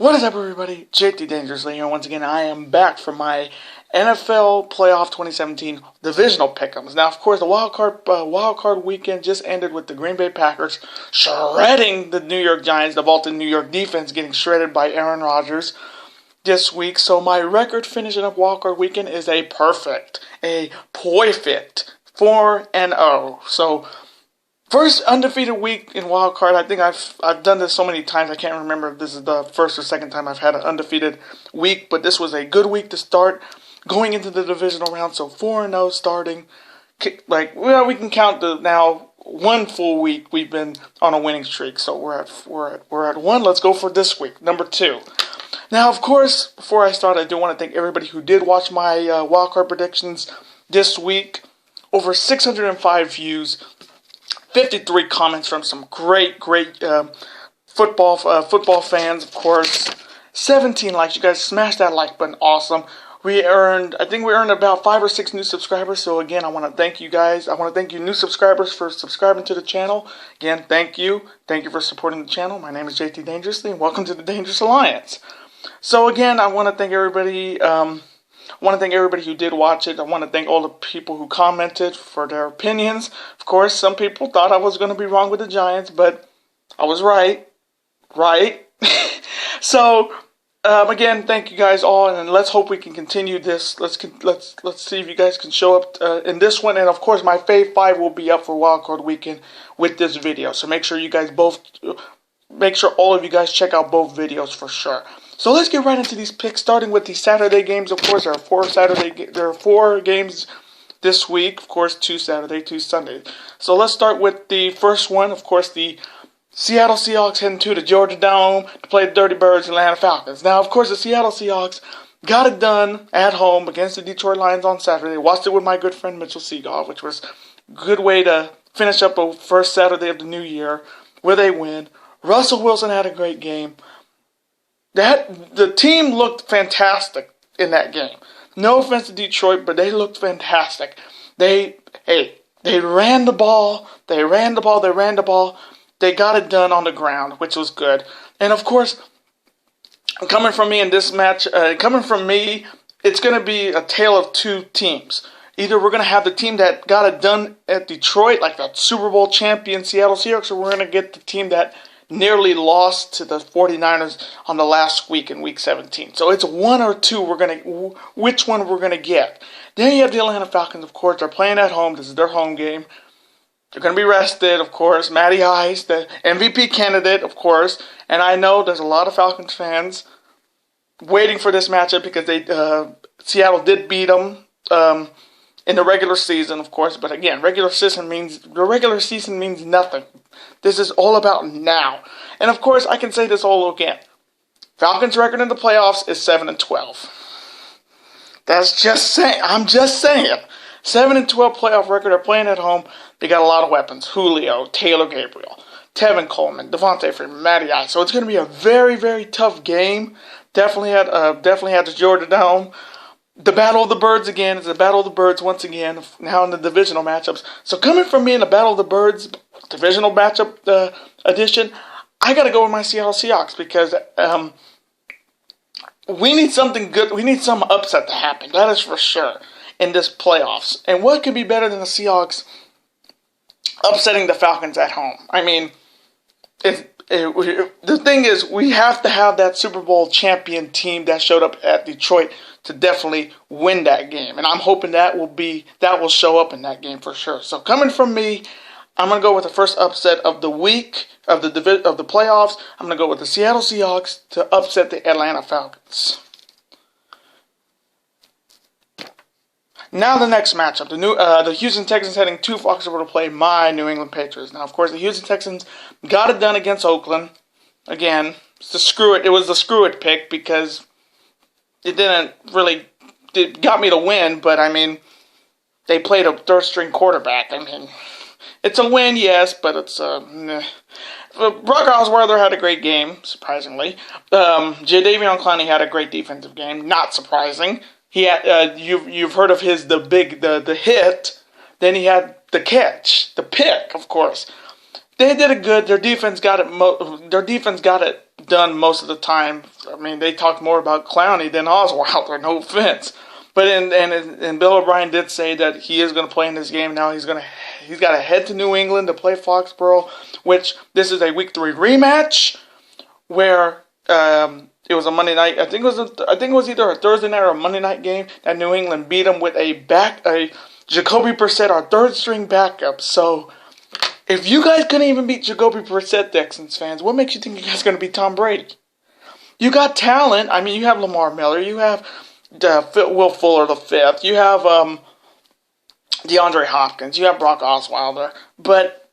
What is up, everybody? JT Dangerously here. Once again, I am back for my NFL Playoff 2017 Divisional Pick'ems. Now, of course, the wild card weekend just ended with the Green Bay Packers shredding the New York Giants, the vaulted New York defense getting shredded by Aaron Rodgers this week. So my record finishing up wild card weekend is a perfect 4-0. So first undefeated week in wild card. I think I've done this so many times. I can't remember if this is the first or second time I've had an undefeated week, but this was a good week to start going into the divisional round. So 4-0 starting. We can count the now one full week we've been on a winning streak. So we're at one. Let's go for this week, number 2. Now, of course, before I start, I do want to thank everybody who did watch my wildcard predictions this week. Over 605 views, 53 comments from some great football fans, of course. 17 likes. You guys smashed that like button. Awesome. I think we earned about 5 or 6 new subscribers. So again, I want to thank you guys. I want to thank you new subscribers for subscribing to the channel. Again, thank you. Thank you for supporting the channel. My name is JT Dangerously, and welcome to the Dangerous Alliance. So again, I want to thank everybody. Who did watch it. I want to thank all the people who commented for their opinions. Of course, some people thought I was going to be wrong with the Giants, but I was right. So again, thank you guys all, and let's hope we can continue this. Let's see if you guys can show up in this one, and of course, my Fave 5 will be up for Wildcard Weekend with this video. So make sure all of you guys check out both videos for sure. So let's get right into these picks, starting with the Saturday games. Of course, there are 4 games this week. Of course, 2 Saturday, 2 Sunday. So let's start with the first one. Of course, the Seattle Seahawks heading to the Georgia Dome to play the Dirty Birds and Atlanta Falcons. Now, of course, the Seattle Seahawks got it done at home against the Detroit Lions on Saturday. Watched it with my good friend Mitchell Seagal, which was a good way to finish up the first Saturday of the new year with a win. Russell Wilson had a great game. The team looked fantastic in that game. No offense to Detroit, but they looked fantastic. They ran the ball. They got it done on the ground, which was good. And of course, coming from me in this match, it's going to be a tale of 2 teams. Either we're going to have the team that got it done at Detroit, like that Super Bowl champion Seattle Seahawks, or we're going to get the team that nearly lost to the 49ers on the last week in Week 17. So it's one or two which one we're going to get. Then you have the Atlanta Falcons, of course. They're playing at home. This is their home game. They're going to be rested, of course. Matty Ice, the MVP candidate, of course. And I know there's a lot of Falcons fans waiting for this matchup because Seattle did beat them in the regular season, of course. But again, the regular season means nothing. This is all about now. And of course, I can say this all again. Falcons' record in the playoffs is 7-12. That's just saying. I'm just saying. 7-12 playoff record. They're playing at home. They got a lot of weapons. Julio, Taylor Gabriel, Tevin Coleman, Devontae Freeman, Matty Ice. So it's going to be a very, very tough game. Definitely at the Georgia Dome. The Battle of the Birds again. It's the Battle of the Birds once again. Now in the divisional matchups. So coming from me in the Battle of the Birds divisional matchup edition, I got to go with my Seattle Seahawks because we need something good. We need some upset to happen. That is for sure in this playoffs. And what could be better than the Seahawks upsetting the Falcons at home? I mean, the thing is, we have to have that Super Bowl champion team that showed up at Detroit to definitely win that game. And I'm hoping that will show up in that game for sure. So coming from me, I'm going to go with the first upset of the week of the playoffs. I'm going to go with the Seattle Seahawks to upset the Atlanta Falcons. Now the next matchup, the Houston Texans heading to Foxborough to play my New England Patriots. Now, of course, the Houston Texans got it done against Oakland. Again, it was the screw it pick because it got me to win, but I mean, they played a third string quarterback. I mean, it's a win, yes, but it's Brock Osweiler had a great game, surprisingly. Jadeveon Clowney had a great defensive game, not surprising. He had you've heard of the hit, then he had the catch, the pick, of course. They did it good. Their defense got it. Their defense got it done most of the time. I mean, they talked more about Clowney than Osweiler. No offense, but and Bill O'Brien did say that he is going to play in this game. Now he's got to head to New England to play Foxborough, which this is a Week 3 rematch where it was a Monday night. I think it was either a Thursday night or a Monday night game that New England beat them with a Jacoby Brissett, our third string backup. So if you guys couldn't even beat Jacoby Brissett, Texans fans, what makes you think you guys are going to beat Tom Brady? You got talent. I mean, you have Lamar Miller. You have Will Fuller the fifth. You have DeAndre Hopkins. You have Brock Osweiler. But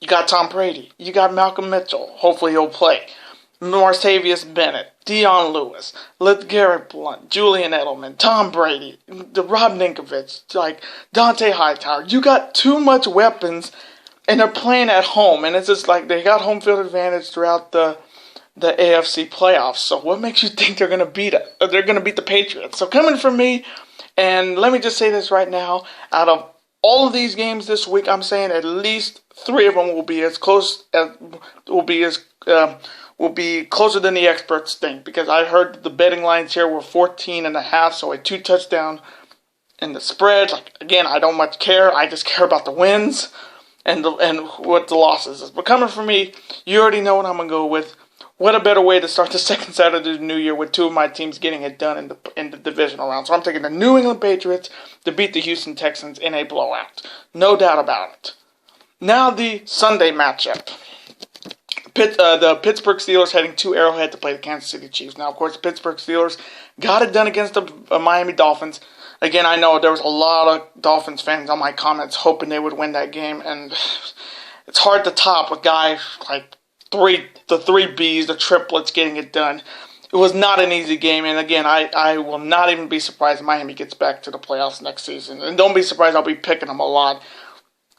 you got Tom Brady. You got Malcolm Mitchell. Hopefully he'll play. Martavius Bennett, Dion Lewis, Garrett Blunt, Julian Edelman, Tom Brady, Rob Ninkovich, like Dante Hightower. You got too much weapons, and they're playing at home, and it's just like they got home field advantage throughout the AFC playoffs. So what makes you think they're gonna beat it? They're gonna beat the Patriots? So coming from me, and let me just say this right now: out of all of these games this week, I'm saying at least 3 of them will be as close as will be closer than the experts think, because I heard the betting lines here were 14.5, so a 2 touchdown in the spread. Like, again, I don't much care. I just care about the wins and what the losses is. But coming from me, you already know what I'm gonna go with. What a better way to start the second Saturday of the new year with 2 of my teams getting it done in the divisional round. So I'm taking the New England Patriots to beat the Houston Texans in a blowout. No doubt about it. Now the Sunday matchup. The Pittsburgh Steelers heading to Arrowhead to play the Kansas City Chiefs. Now, of course, the Pittsburgh Steelers got it done against the Miami Dolphins. Again, I know there was a lot of Dolphins fans on my comments hoping they would win that game, and it's hard to top a guy like the 3 Bs, the triplets, getting it done. It was not an easy game, and again, I will not even be surprised if Miami gets back to the playoffs next season. And don't be surprised, I'll be picking them a lot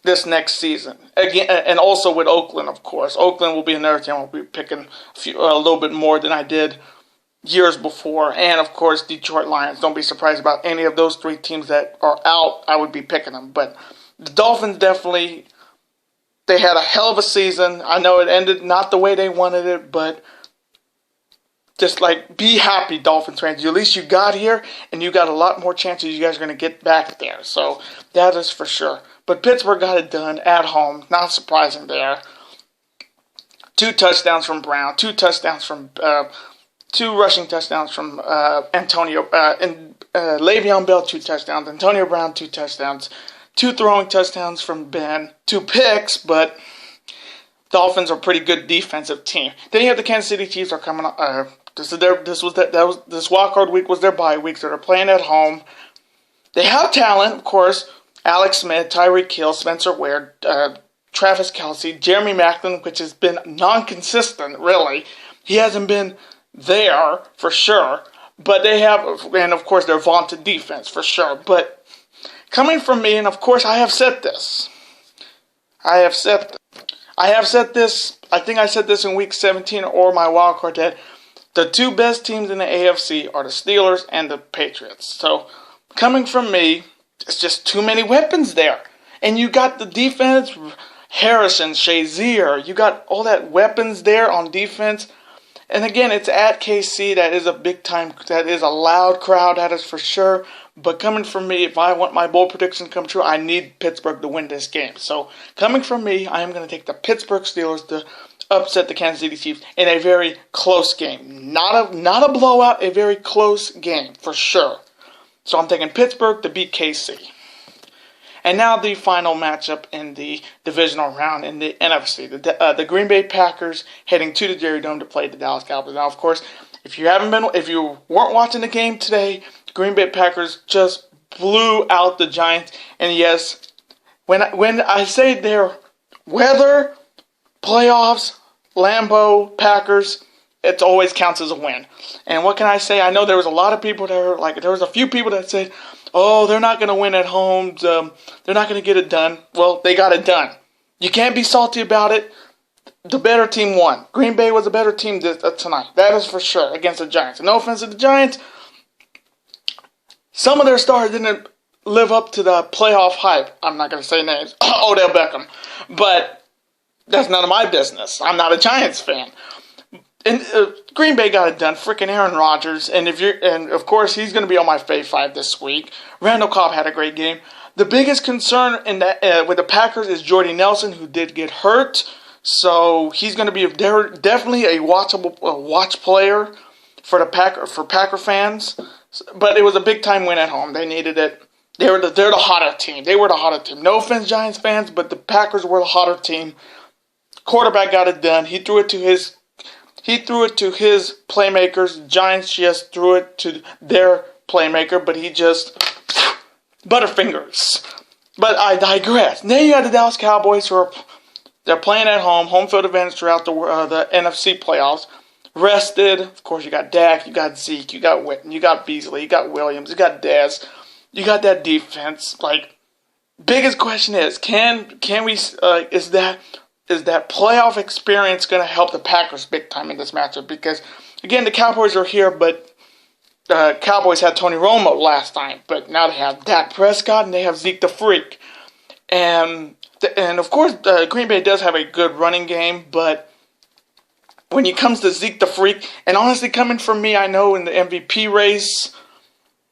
this next season. Again, and also with Oakland, of course. Oakland will be another team I'll be picking a little bit more than I did years before. And, of course, Detroit Lions. Don't be surprised about any of those 3 teams that are out. I would be picking them. But the Dolphins definitely, they had a hell of a season. I know it ended not the way they wanted it, but just like, be happy, Dolphins fans. At least you got here, and you got a lot more chances you guys are going to get back there. So that is for sure. But Pittsburgh got it done at home. Not surprising there. 2 touchdowns from Brown. 2 touchdowns from 2 rushing touchdowns from Antonio and Le'Veon Bell. 2 touchdowns. Antonio Brown. 2 touchdowns. 2 throwing touchdowns from Ben. 2 picks, but Dolphins are a pretty good defensive team. Then you have the Kansas City Chiefs are coming up. This wild card week was their bye week, so they're playing at home. They have talent, of course. Alex Smith, Tyreek Hill, Spencer Ware, Travis Kelce, Jeremy Maclin, which has been non-consistent, really. He hasn't been there, for sure. But they have, and of course, their vaunted defense, for sure. But coming from me, and of course, I have said this. I think I said this in week 17 or my wild card, that the 2 best teams in the AFC are the Steelers and the Patriots. So, coming from me, it's just too many weapons there. And you got the defense, Harrison, Shazier. You got all that weapons there on defense. And again, it's at KC. That is a big time, that is a loud crowd, that is for sure. But coming from me, if I want my bold prediction to come true, I need Pittsburgh to win this game. So coming from me, I am going to take the Pittsburgh Steelers to upset the Kansas City Chiefs in a very close game. Not a blowout, a very close game, for sure. So I'm taking Pittsburgh to beat KC. And now the final matchup in the divisional round in the NFC. The Green Bay Packers heading to the Jerry Dome to play the Dallas Cowboys. Now, of course, if you weren't watching the game today, Green Bay Packers just blew out the Giants. And yes, when I say their weather, playoffs, Lambeau, Packers, it always counts as a win. And what can I say? I know there was a lot of people that were like, there was a few people that said, oh, they're not going to win at home. They're not going to get it done. Well, they got it done. You can't be salty about it. The better team won. Green Bay was a better team tonight. That is for sure, against the Giants. And no offense to the Giants, some of their stars didn't live up to the playoff hype. I'm not going to say names. Odell Beckham. But That's none of my business. I'm not a Giants fan. And Green Bay got it done. Freaking Aaron Rodgers, and of course he's going to be on my Fave 5 this week. Randall Cobb had a great game. The biggest concern in that with the Packers is Jordy Nelson, who did get hurt. So he's going to be definitely a watch player for Packer fans. But it was a big time win at home. They needed it. They're the hotter team. They were the hotter team. No offense, Giants fans, but the Packers were the hotter team. Quarterback got it done. He threw it to his playmakers. Giants just threw it to their playmaker, but he just butterfingers. But I digress. Now you got the Dallas Cowboys they're playing at home field advantage throughout the NFC playoffs. Rested. Of course, you got Dak, you got Zeke, you got Witten, you got Beasley, you got Williams, you got Dez. You got that defense. Biggest question is, can we? Is that playoff experience going to help the Packers big time in this matchup? Because again, the Cowboys are here, but Cowboys had Tony Romo last time, but now they have Dak Prescott and they have Zeke the Freak, and of course Green Bay does have a good running game, but when it comes to Zeke the Freak, and honestly, coming from me, I know in the MVP race,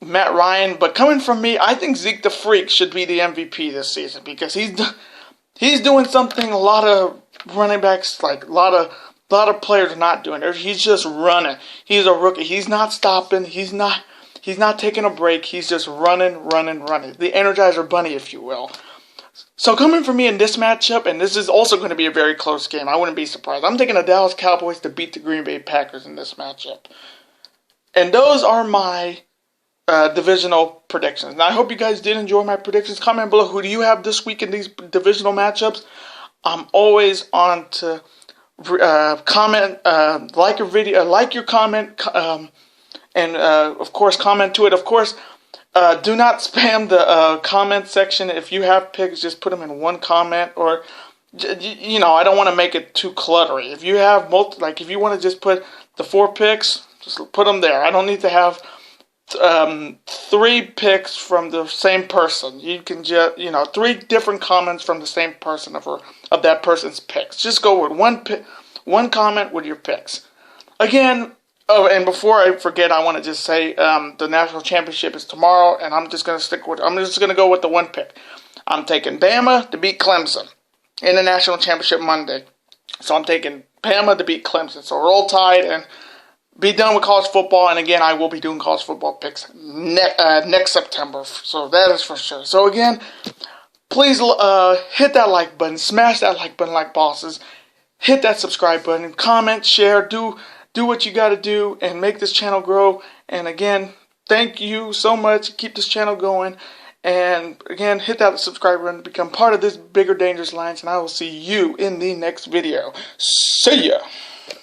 Matt Ryan, but coming from me, I think Zeke the Freak should be the MVP this season because he's doing something a lot of running backs, a lot of players are not doing. He's just running. He's a rookie. He's not stopping. He's not taking a break. He's just running. The Energizer Bunny, if you will. So coming from me in this matchup, and this is also going to be a very close game. I wouldn't be surprised. I'm taking the Dallas Cowboys to beat the Green Bay Packers in this matchup. And those are my divisional predictions. Now, I hope you guys did enjoy my predictions. Comment below, who do you have this week in these divisional matchups? I'm always on to comment, like your video, like your comment, and of course comment to it. Of course, do not spam the comment section. If you have picks, just put them in one comment, or I don't want to make it too cluttery. If you have if you want to just put the 4 picks, just put them there. I don't need to have 3 picks from the same person. You can just 3 different comments from the same person of that person's picks. Just go with one comment with your picks. Again, and before I forget, I want to just say the national championship is tomorrow, and I'm just going to go with the 1 pick. I'm taking Bama to beat Clemson in the national championship Monday. So I'm taking Bama to beat Clemson. So roll Tide and be done with college football, and again, I will be doing college football picks next September, so that is for sure. So again, please hit that like button, smash that like button like bosses, hit that subscribe button, comment, share, do what you got to do, and make this channel grow. And again, thank you so much. Keep this channel going, and again, hit that subscribe button, become part of this bigger dangerous alliance, and I will see you in the next video. See ya.